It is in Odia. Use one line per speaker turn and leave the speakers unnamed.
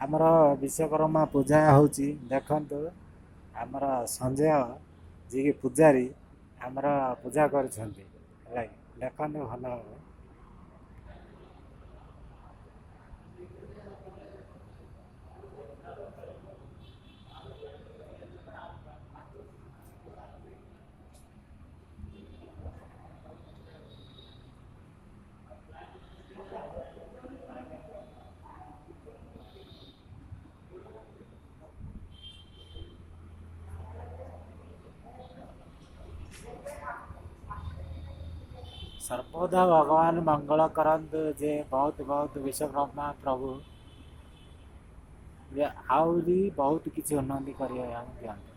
ଆମର ବିଶ୍ୱକର୍ମା ପୂଜା ହେଉଛି ଦେଖନ୍ତୁ। ଆମର ସଞ୍ଜୟ ଯିଏକି ପୂଜାରୀ ଆମର ପୂଜା କରିଛନ୍ତି ହେଲା କି, ଦେଖନ୍ତୁ ଭଲ ହେବ। ସର୍ବଦା ଭଗବାନ ମଙ୍ଗଳ କରନ୍ତୁ, ଯେ ବହୁତ ବହୁତ ବିଶ୍ୱବ୍ରହ୍ମା ପ୍ରଭୁ ଯେ ଆହୁରି ବହୁତ କିଛି ଉନ୍ନତି କରିବାକୁ ଦିଅନ୍ତୁ।